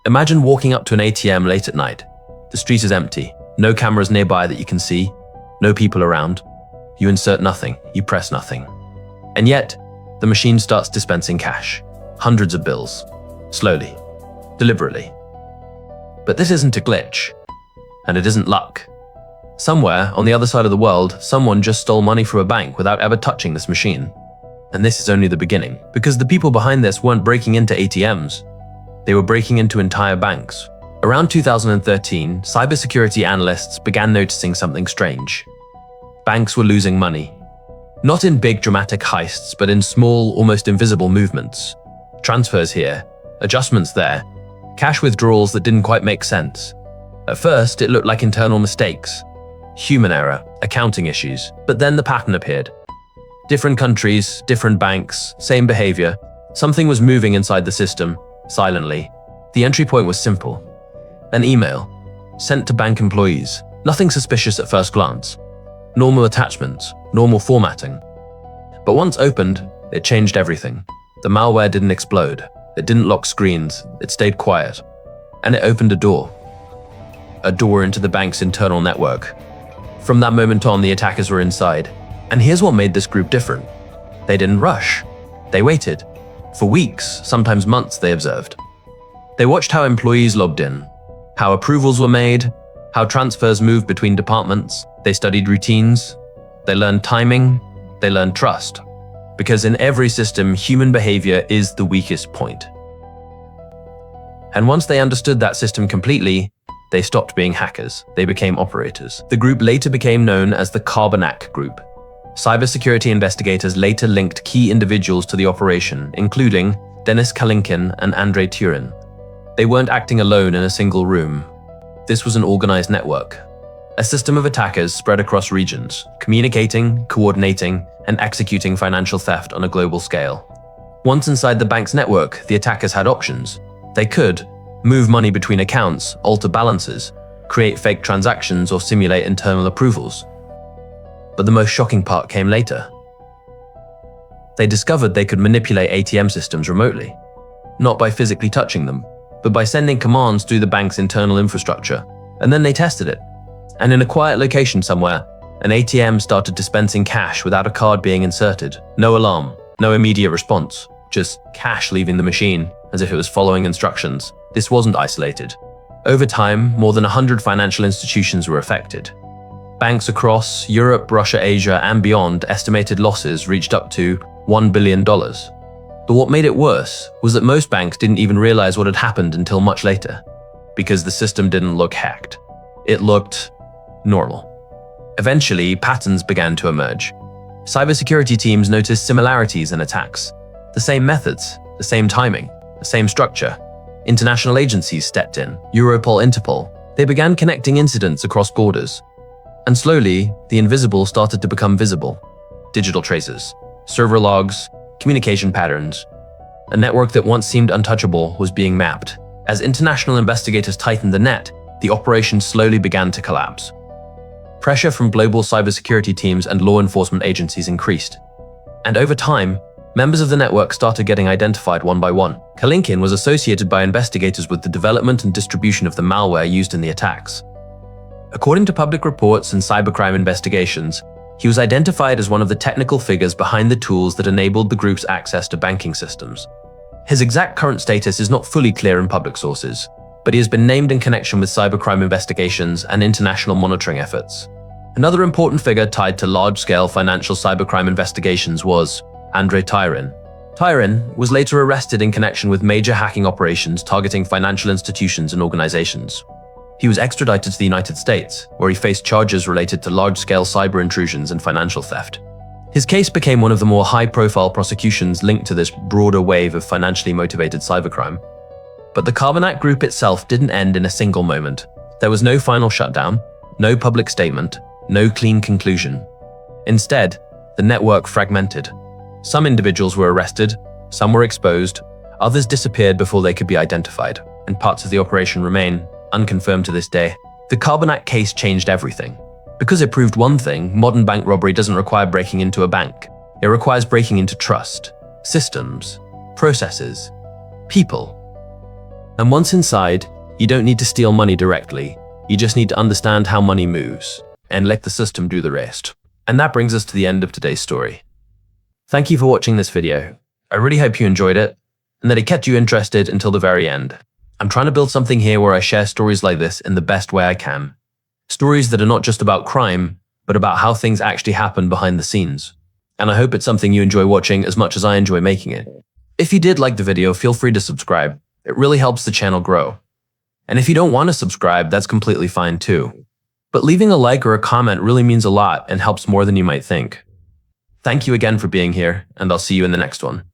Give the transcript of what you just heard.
Imagine walking up to an ATM late at night. The street is empty, no cameras nearby that you can see, no people around. You insert nothing, you press nothing. And yet, the machine starts dispensing cash. Hundreds of bills. Slowly. Deliberately. But this isn't a glitch. And it isn't luck. Somewhere, on the other side of the world, someone just stole money from a bank without ever touching this machine. And this is only the beginning, because the people behind this weren't breaking into ATMs. They were breaking into entire banks. Around 2013, cybersecurity analysts began noticing something strange. Banks were losing money. Not in big dramatic heists, but in small, almost invisible movements. Transfers here, adjustments there, cash withdrawals that didn't quite make sense. At first, it looked like internal mistakes, human error, accounting issues, but then the pattern appeared. Different countries, different banks, same behavior. Something was moving inside the system, silently. The entry point was simple. An email, sent to bank employees. Nothing suspicious at first glance. Normal attachments, normal formatting. But once opened, it changed everything. The malware didn't explode. It didn't lock screens. It stayed quiet. And it opened a door. A door into the bank's internal network. From that moment on, the attackers were inside. And here's what made this group different. They didn't rush. They waited. For weeks, sometimes months, they observed. They watched how employees logged in, how approvals were made, how transfers moved between departments. They studied routines. They learned timing. They learned trust. Because in every system, human behavior is the weakest point. And once they understood that system completely, they stopped being hackers. They became operators. The group later became known as the Carbanak Group. Cybersecurity investigators later linked key individuals to the operation, including Denis Kalinkin and Andrei Turin. They weren't acting alone in a single room. This was an organized network. A system of attackers spread across regions, communicating, coordinating, and executing financial theft on a global scale. Once inside the bank's network, the attackers had options. They could move money between accounts, alter balances, create fake transactions, or simulate internal approvals. But the most shocking part came later. They discovered they could manipulate ATM systems remotely, not by physically touching them, but by sending commands through the bank's internal infrastructure. And then they tested it. And in a quiet location somewhere, an ATM started dispensing cash without a card being inserted. No alarm, no immediate response, just cash leaving the machine as if it was following instructions. This wasn't isolated. Over time, more than 100 financial institutions were affected. Banks across Europe, Russia, Asia, and beyond estimated losses reached up to $1 billion. But what made it worse was that most banks didn't even realize what had happened until much later, because the system didn't look hacked. It looked normal. Eventually, patterns began to emerge. Cybersecurity teams noticed similarities in attacks. The same methods, the same timing, the same structure. International agencies stepped in, Europol, Interpol. They began connecting incidents across borders. And slowly, the invisible started to become visible. Digital traces, server logs, communication patterns. A network that once seemed untouchable was being mapped. As international investigators tightened the net, the operation slowly began to collapse. Pressure from global cybersecurity teams and law enforcement agencies increased. And over time, members of the network started getting identified one by one. Kalinkin was associated by investigators with the development and distribution of the malware used in the attacks. According to public reports and cybercrime investigations, he was identified as one of the technical figures behind the tools that enabled the group's access to banking systems. His exact current status is not fully clear in public sources, but he has been named in connection with cybercrime investigations and international monitoring efforts. Another important figure tied to large-scale financial cybercrime investigations was Andrei Turin. Turin was later arrested in connection with major hacking operations targeting financial institutions and organizations. He was extradited to the United States, where he faced charges related to large-scale cyber intrusions and financial theft. His case became one of the more high-profile prosecutions linked to this broader wave of financially motivated cybercrime. But the Carbanak Group itself didn't end in a single moment. There was no final shutdown, no public statement, no clean conclusion. Instead, the network fragmented. Some individuals were arrested, some were exposed, others disappeared before they could be identified, and parts of the operation remain unconfirmed to this day. The Carbanak case changed everything. Because it proved one thing, modern bank robbery doesn't require breaking into a bank. It requires breaking into trust, systems, processes, people. And once inside, you don't need to steal money directly. You just need to understand how money moves and let the system do the rest. And that brings us to the end of today's story. Thank you for watching this video. I really hope you enjoyed it and that it kept you interested until the very end. I'm trying to build something here where I share stories like this in the best way I can. Stories that are not just about crime, but about how things actually happen behind the scenes. And I hope it's something you enjoy watching as much as I enjoy making it. If you did like the video, feel free to subscribe. It really helps the channel grow. And if you don't want to subscribe, that's completely fine too. But leaving a like or a comment really means a lot and helps more than you might think. Thank you again for being here, and I'll see you in the next one.